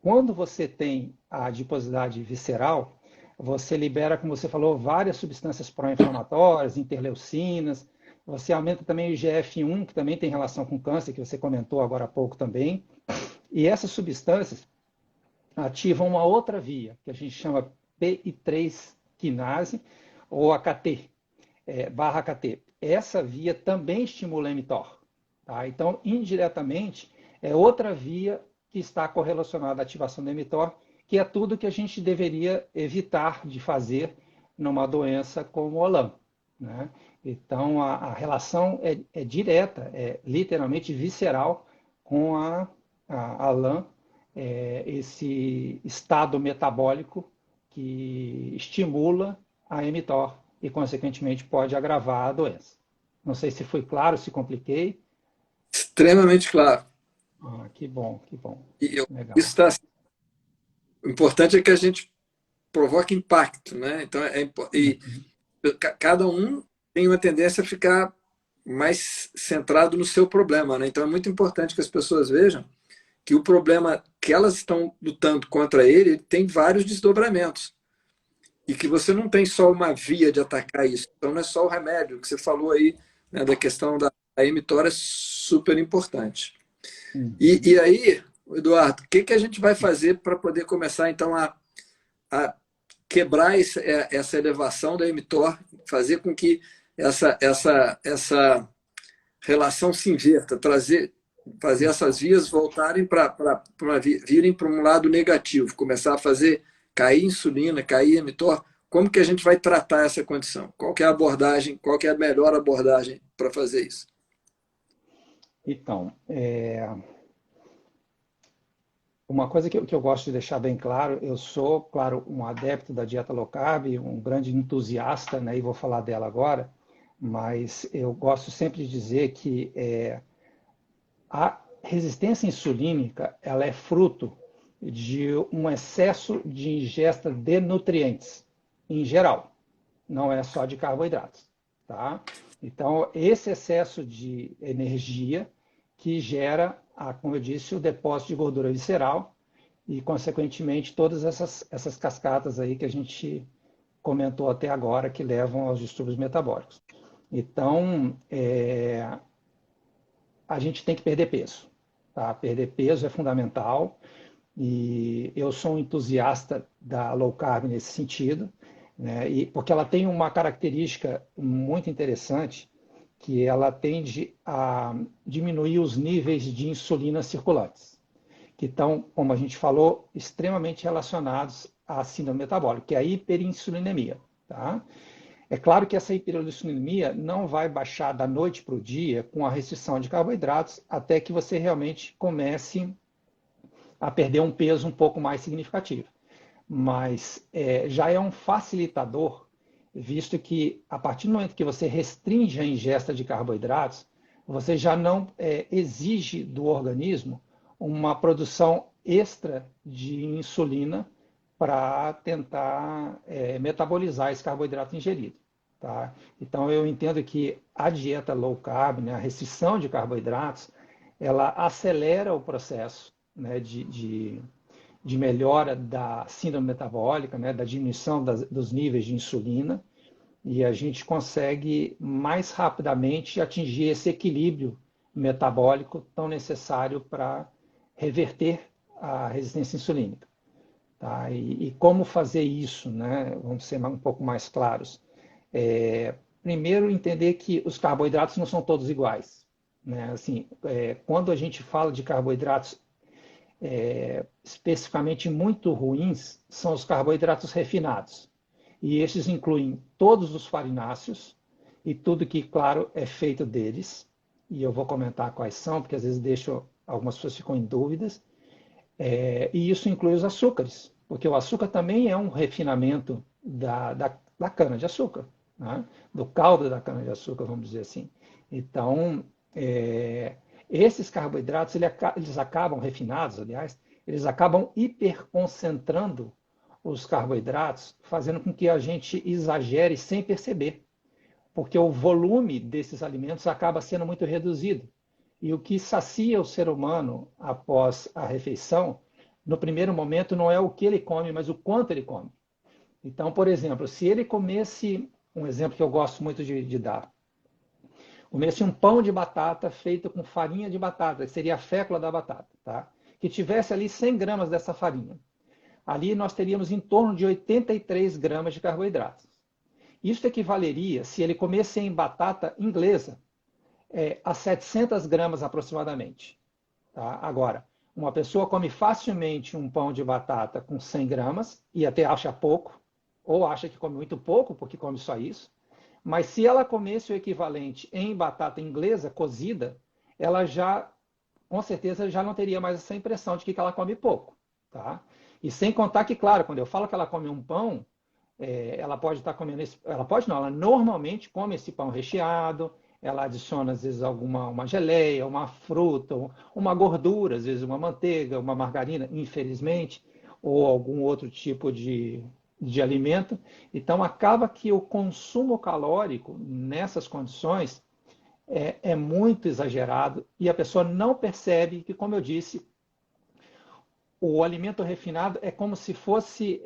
quando você tem a adiposidade visceral, você libera, como você falou, várias substâncias pró-inflamatórias, interleucinas, você aumenta também o IGF-1, que também tem relação com câncer, que você comentou agora há pouco também. E essas substâncias ativam uma outra via, que a gente chama PI3 quinase, ou AKT, barra AKT. Essa via também estimula a mTOR. Tá? Então, indiretamente, é outra via que está correlacionada à ativação do mTOR, que é tudo que a gente deveria evitar de fazer numa doença como o LAM. Né? Então, a relação é direta, é literalmente visceral com a LAM, esse estado metabólico que estimula a mTOR e, consequentemente, pode agravar a doença. Não sei se foi claro, se compliquei. Extremamente claro. Que bom, que bom. Legal. Isso está. O importante é que a gente provoque impacto, né? Então, cada um tem uma tendência a ficar mais centrado no seu problema, né? Então é muito importante que as pessoas vejam que o problema que elas estão lutando contra ele tem vários desdobramentos. E que você não tem só uma via de atacar isso. Então não é só o remédio, que você falou aí, né, da questão da mTOR é super importante. E aí, Eduardo, o que a gente vai fazer para poder começar, então, a quebrar essa elevação da mTOR, fazer com que essa relação se inverta, fazer essas vias voltarem virem para um lado negativo, começar a fazer cair insulina, cair mTOR? Como que a gente vai tratar essa condição? Qual que é a abordagem, qual que é a melhor abordagem para fazer isso? Então, uma coisa que eu gosto de deixar bem claro, eu sou, claro, um adepto da dieta low carb, um grande entusiasta, né, e vou falar dela agora, mas eu gosto sempre de dizer que a resistência insulínica ela é fruto de um excesso de ingesta de nutrientes, em geral, não é só de carboidratos, tá? Então, esse excesso de energia que gera, como eu disse, o depósito de gordura visceral e, consequentemente, todas essas cascatas aí que a gente comentou até agora que levam aos distúrbios metabólicos. Então, a gente tem que perder peso, tá? Perder peso é fundamental e eu sou um entusiasta da low carb nesse sentido, né? Porque ela tem uma característica muito interessante, que ela tende a diminuir os níveis de insulina circulantes, que estão, como a gente falou, extremamente relacionados à síndrome metabólica, que é a hiperinsulinemia. Tá? É claro que essa hiperinsulinemia não vai baixar da noite para o dia com a restrição de carboidratos, até que você realmente comece a perder um peso um pouco mais significativo. Mas já é um facilitador, visto que a partir do momento que você restringe a ingesta de carboidratos, você já não exige do organismo uma produção extra de insulina para tentar metabolizar esse carboidrato ingerido. Tá? Então eu entendo que a dieta low carb, né, a restrição de carboidratos, ela acelera o processo, né, de melhora da síndrome metabólica, né, da diminuição dos níveis de insulina, e a gente consegue mais rapidamente atingir esse equilíbrio metabólico tão necessário para reverter a resistência insulínica. Tá? E como fazer isso, né? Vamos ser um pouco mais claros. Primeiro, entender que os carboidratos não são todos iguais. Né? Assim, quando a gente fala de carboidratos especificamente muito ruins, são os carboidratos refinados. E esses incluem todos os farináceos e tudo que, claro, é feito deles. E eu vou comentar quais são, porque às vezes algumas pessoas ficam em dúvidas. E isso inclui os açúcares, porque o açúcar também é um refinamento da cana-de-açúcar, né? Do caldo da cana-de-açúcar, vamos dizer assim. Então, esses carboidratos, eles acabam, refinados, aliás, eles acabam hiperconcentrando os carboidratos, fazendo com que a gente exagere sem perceber, porque o volume desses alimentos acaba sendo muito reduzido. E o que sacia o ser humano após a refeição, no primeiro momento, não é o que ele come, mas o quanto ele come. Então, por exemplo, se ele comesse, um exemplo que eu gosto muito de dar, comesse um pão de batata feito com farinha de batata, que seria a fécula da batata, tá? Que tivesse ali 100 gramas dessa farinha. Ali nós teríamos em torno de 83 gramas de carboidratos. Isso equivaleria, se ele comesse em batata inglesa, a 700 gramas aproximadamente. Tá? Agora, uma pessoa come facilmente um pão de batata com 100 gramas e até acha pouco, ou acha que come muito pouco porque come só isso. Mas se ela comesse o equivalente em batata inglesa cozida, ela já, com certeza, já não teria mais essa impressão de que ela come pouco. Tá? E sem contar que, claro, quando eu falo que ela come um pão, ela pode estar comendo ela pode não, ela normalmente come esse pão recheado, ela adiciona às vezes uma geleia, uma fruta, uma gordura, às vezes uma manteiga, uma margarina, infelizmente, ou algum outro tipo de de alimento. Então, acaba que o consumo calórico nessas condições é muito exagerado e a pessoa não percebe que, como eu disse, o alimento refinado é como se fosse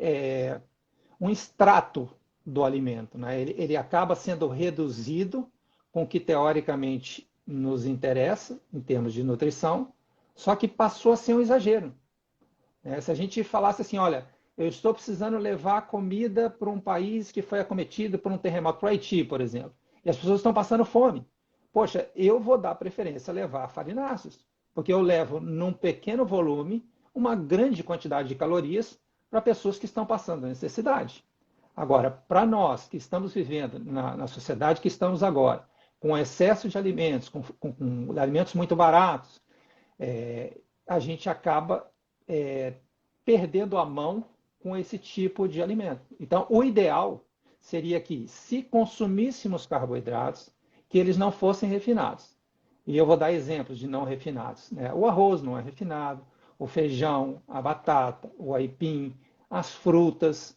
um extrato do alimento, né? Ele acaba sendo reduzido com o que teoricamente nos interessa em termos de nutrição, só que passou a ser um exagero, né? Se a gente falasse assim, olha, eu estou precisando levar comida para um país que foi acometido por um terremoto, para o Haiti, por exemplo, e as pessoas estão passando fome. Poxa, eu vou dar preferência a levar farináceos, porque eu levo num pequeno volume uma grande quantidade de calorias para pessoas que estão passando necessidade. Agora, para nós que estamos vivendo na sociedade que estamos agora, com excesso de alimentos, com alimentos muito baratos, a gente acaba perdendo a mão com esse tipo de alimento. Então, o ideal seria que, se consumíssemos carboidratos, que eles não fossem refinados. E eu vou dar exemplos de não refinados, né? O arroz não é refinado, o feijão, a batata, o aipim, as frutas.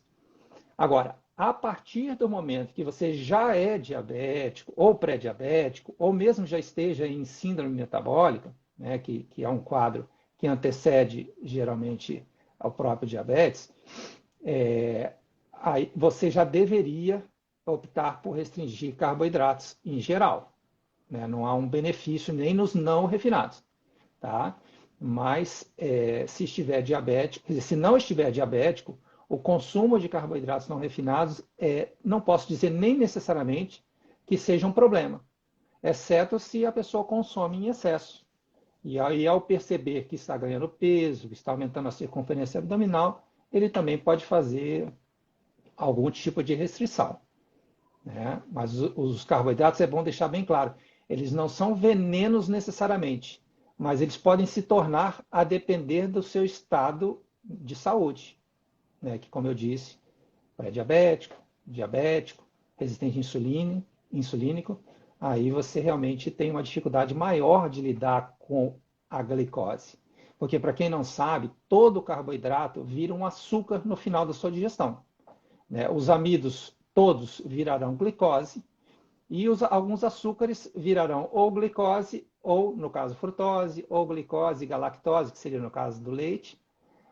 Agora, a partir do momento que você já é diabético, ou pré-diabético, ou mesmo já esteja em síndrome metabólica, né, que é um quadro que antecede geralmente ao próprio diabetes, aí você já deveria optar por restringir carboidratos em geral, né? Não há um benefício nem nos não refinados, tá? Mas se estiver diabético, se não estiver diabético, o consumo de carboidratos não refinados não posso dizer nem necessariamente que seja um problema, exceto se a pessoa consome em excesso. E aí, ao perceber que está ganhando peso, que está aumentando a circunferência abdominal, ele também pode fazer algum tipo de restrição, né? Mas os carboidratos, é bom deixar bem claro, eles não são venenos necessariamente, mas eles podem se tornar a depender do seu estado de saúde, né? Que, como eu disse, pré-diabético, diabético, resistente insulínico, aí você realmente tem uma dificuldade maior de lidar com a glicose. Porque, para quem não sabe, todo carboidrato vira um açúcar no final da sua digestão, né? Os amidos todos virarão glicose e alguns açúcares virarão ou glicose, ou, no caso, frutose, ou glicose e galactose, que seria no caso do leite,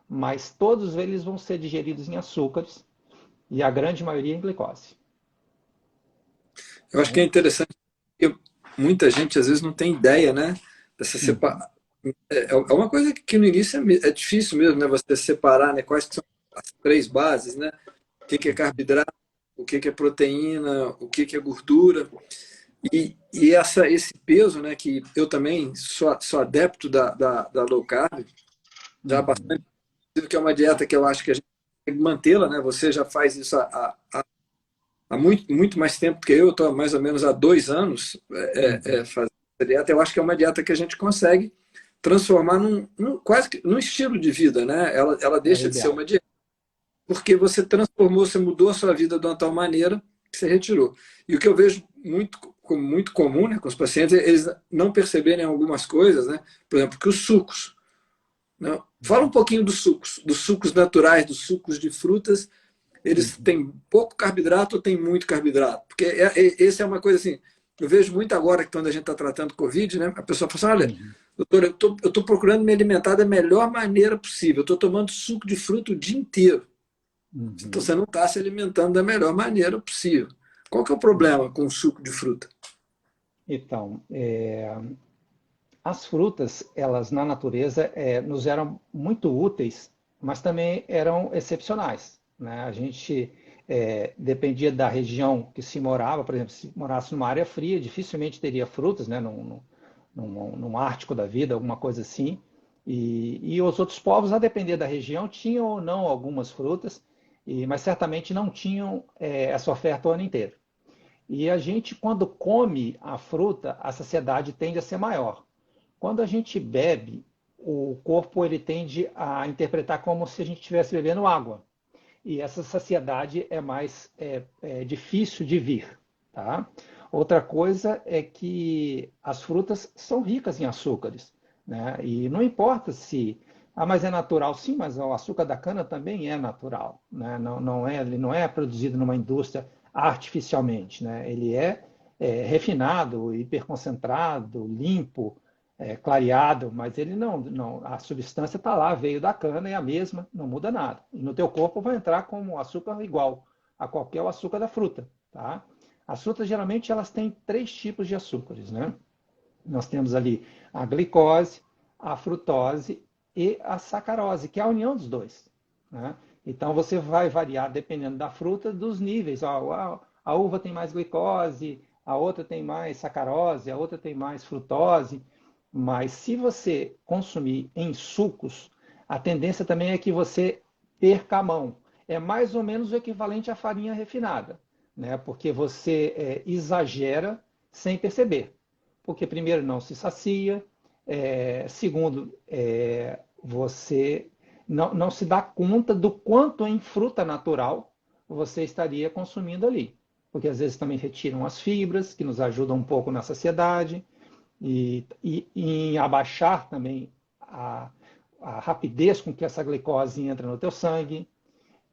mas todos eles vão ser digeridos em açúcares e a grande maioria em glicose. Eu acho que é interessante, porque muita gente às vezes não tem ideia, né? Dessa Uhum. é uma coisa que no início é difícil mesmo, né? Você separar, né? Quais que são as três bases, né? O que é carboidrato, o que é proteína, o que é gordura. E esse peso, né? Que eu também sou adepto da low carb, já há Uhum. bastante, que é uma dieta que eu acho que a gente tem que mantê-la, né? Você já faz isso há muito mais tempo que eu estou mais ou menos há 2 anos Uhum. fazendo essa dieta. Eu acho que é uma dieta que a gente consegue transformar quase que num estilo de vida, né? Ela É o deixa de ser ideal. uma dieta porque você transformou, você mudou a sua vida de uma tal maneira que você retirou. E o que eu vejo muito comum, né, com os pacientes, é eles não perceberem algumas coisas, né? Por exemplo, que os sucos. Né? Fala um pouquinho dos sucos naturais, dos sucos de frutas. Eles Uhum. têm pouco carboidrato ou têm muito carboidrato? Porque esse é uma coisa assim, eu vejo muito agora que quando a gente está tratando Covid, né, a pessoa fala assim, olha, Uhum. doutor, eu estou procurando me alimentar da melhor maneira possível, eu estou tomando suco de fruta o dia inteiro. Então Uhum. você não está se alimentando da melhor maneira possível. Qual que é o Uhum. problema com o suco de fruta? Então, as frutas, elas na natureza nos eram muito úteis, mas também eram excepcionais, né? A gente dependia da região que se morava, por exemplo, se morasse numa área fria, dificilmente teria frutas, né? Num Ártico da vida, alguma coisa assim. E os outros povos, a depender da região, tinham ou não algumas frutas, mas certamente não tinham essa oferta o ano inteiro. E a gente, quando come a fruta, a saciedade tende a ser maior. Quando a gente bebe, o corpo ele tende a interpretar como se a gente estivesse bebendo água. E essa saciedade é mais difícil de vir, tá? Outra coisa é que as frutas são ricas em açúcares, né? E não importa se Ah, mas é natural? Sim, mas o açúcar da cana também é natural, né? Ele não é produzido numa indústria artificialmente, né? Ele refinado, hiperconcentrado, limpo, clareado, mas ele a substância está lá, veio da cana, é a mesma, não muda nada. E no teu corpo vai entrar como açúcar igual a qualquer açúcar da fruta, tá? As frutas geralmente elas têm três tipos de açúcares, né? Nós temos ali a glicose, a frutose e a sacarose, que é a união dos dois, né? Então você vai variar, dependendo da fruta, dos níveis. A uva tem mais glicose, a outra tem mais sacarose, a outra tem mais frutose. Mas se você consumir em sucos, a tendência também é que você perca a mão. É mais ou menos o equivalente à farinha refinada, né? Porque você exagera sem perceber. Porque, primeiro, não se sacia, segundo, você não se dá conta do quanto em fruta natural você estaria consumindo ali. Porque, às vezes, também retiram as fibras, que nos ajudam um pouco na saciedade, e em abaixar também a rapidez com que essa glicose entra no teu sangue,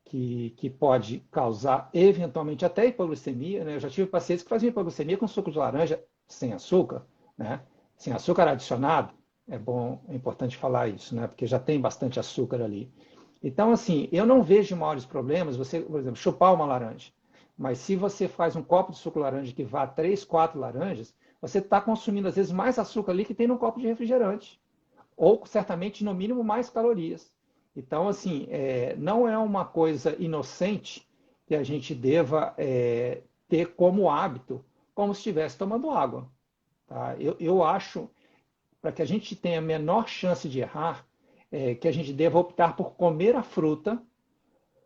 que pode causar, eventualmente, até hipoglicemia, né? Eu já tive pacientes que faziam hipoglicemia com suco de laranja sem açúcar, né? Sem açúcar adicionado, é importante falar isso, né? Porque já tem bastante açúcar ali. Então, assim, eu não vejo maiores problemas você, por exemplo, chupar uma laranja. Mas se você faz um copo de suco de laranja que vá 3, 4 laranjas, você está consumindo, às vezes, mais açúcar ali que tem num copo de refrigerante. Ou, certamente, no mínimo, mais calorias. Então, assim, não é uma coisa inocente que a gente deva ter como hábito, como se estivesse tomando água. Tá? Eu acho, para que a gente tenha a menor chance de errar, que a gente deva optar por comer a fruta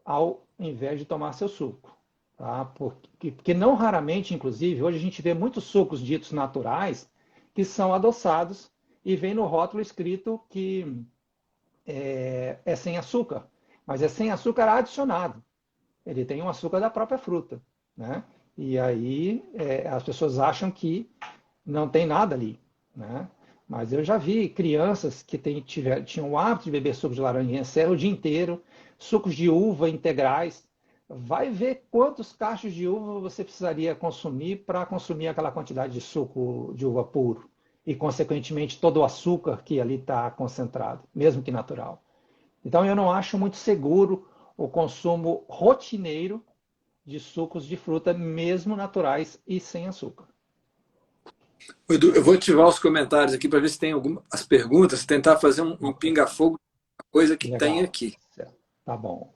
ao invés de tomar seu suco. Tá? Porque não raramente, inclusive, hoje a gente vê muitos sucos ditos naturais que são adoçados e vem no rótulo escrito que é sem açúcar, mas é sem açúcar adicionado. Ele tem um açúcar da própria fruta, né? E aí as pessoas acham que não tem nada ali, né? Mas eu já vi crianças que tinham o hábito de beber suco de laranja em excesso o dia inteiro, sucos de uva integrais. Vai ver quantos cachos de uva você precisaria consumir para consumir aquela quantidade de suco de uva puro. E, consequentemente, todo o açúcar que ali está concentrado, mesmo que natural. Então, eu não acho muito seguro o consumo rotineiro de sucos de fruta, mesmo naturais e sem açúcar. Edu, eu vou ativar os comentários aqui para ver se tem algumas perguntas, tentar fazer um pinga-fogo, coisa que tem Legal. aqui. Certo. Tá bom.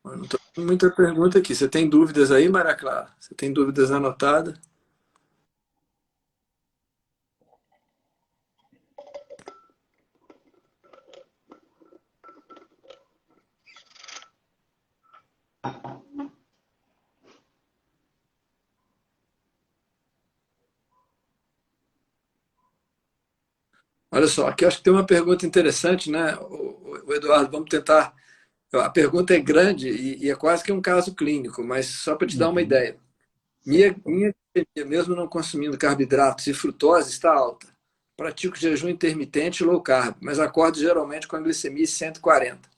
Eu não estou vendo muita pergunta aqui. Você tem dúvidas aí, Maria Clara? Você tem dúvidas anotadas? Olha só, aqui eu acho que tem uma pergunta interessante, né, o Eduardo? Vamos tentar. A pergunta é grande e é quase que um caso clínico, mas só para te dar uma Uhum. ideia. Minha glicemia, mesmo não consumindo carboidratos e frutose, está alta. Pratico jejum intermitente e low carb, mas acordo geralmente com a glicemia em 140.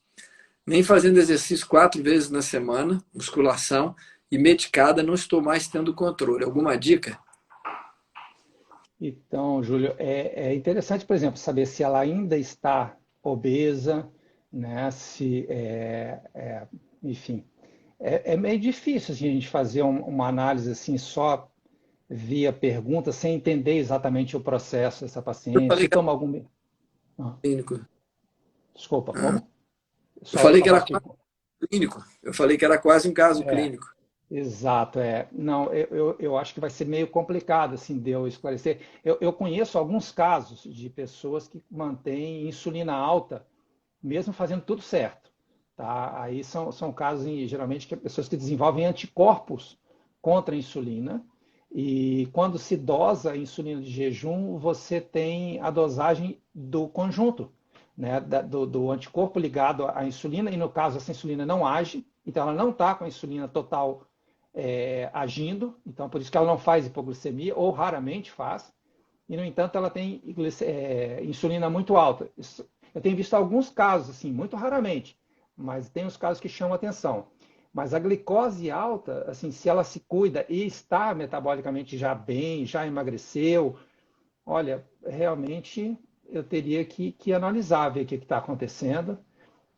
Nem fazendo exercício 4 vezes na semana, musculação, e medicada, não estou mais tendo controle. Alguma dica? Então, Júlio, é interessante, por exemplo, saber se ela ainda está obesa, né? Enfim, é meio difícil assim, a gente fazer uma análise assim só via pergunta, sem entender exatamente o processo dessa Eu paciente. falei Se que era toma algum. Ah, clínico. desculpa, Ah, como? eu Só falei a que era voz quase clínico. Eu falei que era quase um caso clínico. Exato, Não, eu acho que vai ser meio complicado, assim, de eu esclarecer. Eu conheço alguns casos de pessoas que mantêm insulina alta, mesmo fazendo tudo certo, tá? Aí são casos, geralmente, que pessoas que desenvolvem anticorpos contra a insulina, e quando se dosa a insulina de jejum, você tem a dosagem do conjunto, né? Do anticorpo ligado à insulina, e no caso, essa insulina não age, então ela não está com a insulina total agindo, então por isso que ela não faz hipoglicemia, ou raramente faz, e no entanto ela tem insulina muito alta. Eu tenho visto alguns casos, assim, muito raramente, mas tem os casos que chamam atenção. Mas a glicose alta, assim, se ela se cuida e está metabolicamente já bem, já emagreceu, olha, realmente eu teria que analisar, ver o que está acontecendo,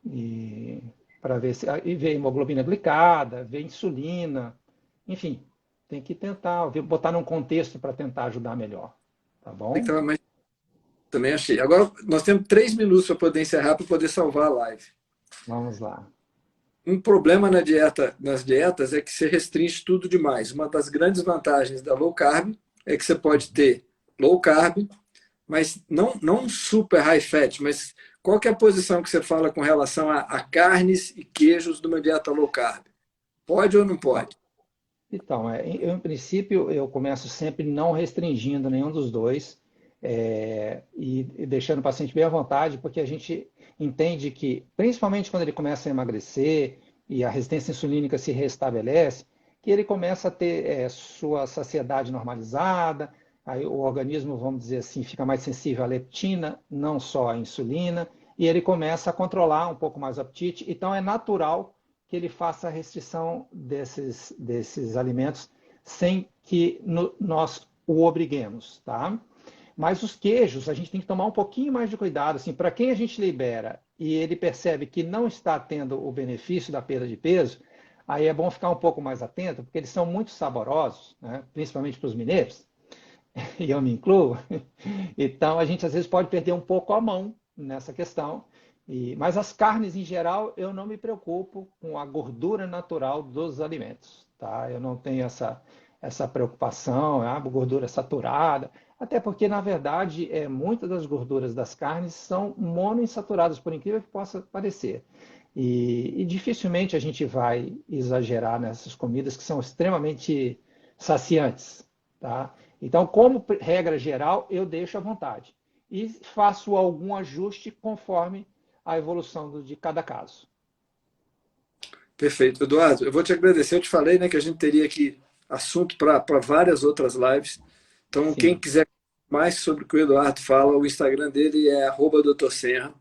e para ver se e ver hemoglobina glicada, ver insulina, enfim, tem que tentar botar num contexto para tentar ajudar melhor, tá bom? Então, mas também achei. Agora, nós temos 3 minutos para poder encerrar, para poder salvar a live. Vamos lá. Um problema nas dietas é que você restringe tudo demais. Uma das grandes vantagens da low carb é que você pode ter low carb, mas não super high fat, mas qual que é a posição que você fala com relação a carnes e queijos de uma dieta low carb? Pode ou não pode? Então, em princípio, eu começo sempre não restringindo nenhum dos dois, e deixando o paciente bem à vontade, porque a gente entende que, principalmente quando ele começa a emagrecer e a resistência insulínica se restabelece, que ele começa a ter sua saciedade normalizada, aí o organismo, vamos dizer assim, fica mais sensível à leptina, não só à insulina, e ele começa a controlar um pouco mais o apetite, então é natural que ele faça a restrição desses alimentos sem que nós o obriguemos, tá? Mas os queijos, a gente tem que tomar um pouquinho mais de cuidado, assim, para quem a gente libera e ele percebe que não está tendo o benefício da perda de peso, aí é bom ficar um pouco mais atento, porque eles são muito saborosos, né? Principalmente para os mineiros, e eu me incluo. Então a gente às vezes pode perder um pouco a mão nessa questão. Mas as carnes em geral, eu não me preocupo com a gordura natural dos alimentos, tá? Eu não tenho essa preocupação, a gordura saturada, até porque, na verdade, muitas das gorduras das carnes são monoinsaturadas, por incrível que possa parecer. E dificilmente a gente vai exagerar nessas comidas que são extremamente saciantes, tá? Então, como regra geral, eu deixo à vontade. E faço algum ajuste conforme a evolução de cada caso. Perfeito. Eduardo, eu vou te agradecer. Eu te falei, né, que a gente teria aqui assunto para várias outras lives. Então, quem Sim. quiser mais sobre o que o Eduardo fala, o Instagram dele é @doutorserra.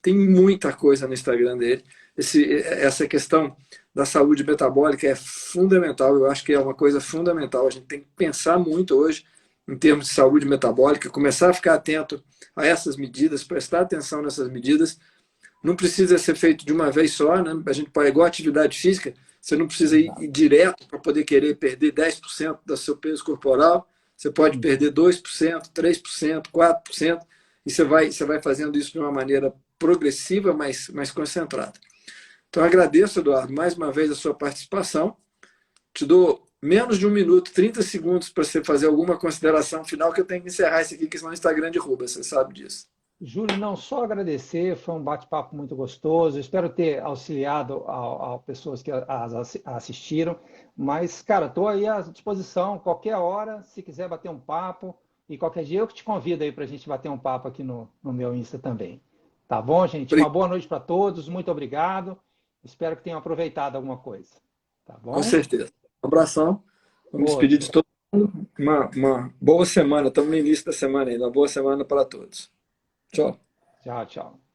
Tem muita coisa no Instagram dele. Essa questão da saúde metabólica é fundamental. Eu acho que é uma coisa fundamental. A gente tem que pensar muito hoje em termos de saúde metabólica, começar a ficar atento a essas medidas, prestar atenção nessas medidas. Não precisa ser feito de uma vez só, né? A gente pode, igual a atividade física, você não precisa ir direto para poder querer perder 10% do seu peso corporal. Você pode perder 2%, 3%, 4%, e você vai fazendo isso de uma maneira progressiva, mas concentrada. Então, agradeço, Eduardo, mais uma vez a sua participação. Te dou menos de 1 minuto, 30 segundos para você fazer alguma consideração final, que eu tenho que encerrar isso aqui, que senão o Instagram derruba, você sabe disso. Júlio, não só agradecer, foi um bate-papo muito gostoso. Espero ter auxiliado a pessoas que assistiram. Mas, cara, estou aí à disposição, qualquer hora, se quiser bater um papo. E qualquer dia eu que te convido aí para a gente bater um papo aqui no meu Insta também. Tá bom, gente? Uma boa noite para todos, muito obrigado. Espero que tenham aproveitado alguma coisa. Tá Com bom? certeza. Um abração. Vamos despedir Outro. de todo mundo. Uma boa semana. Estamos no início da semana ainda. Uma boa semana para todos. Tchau. Tchau, tchau.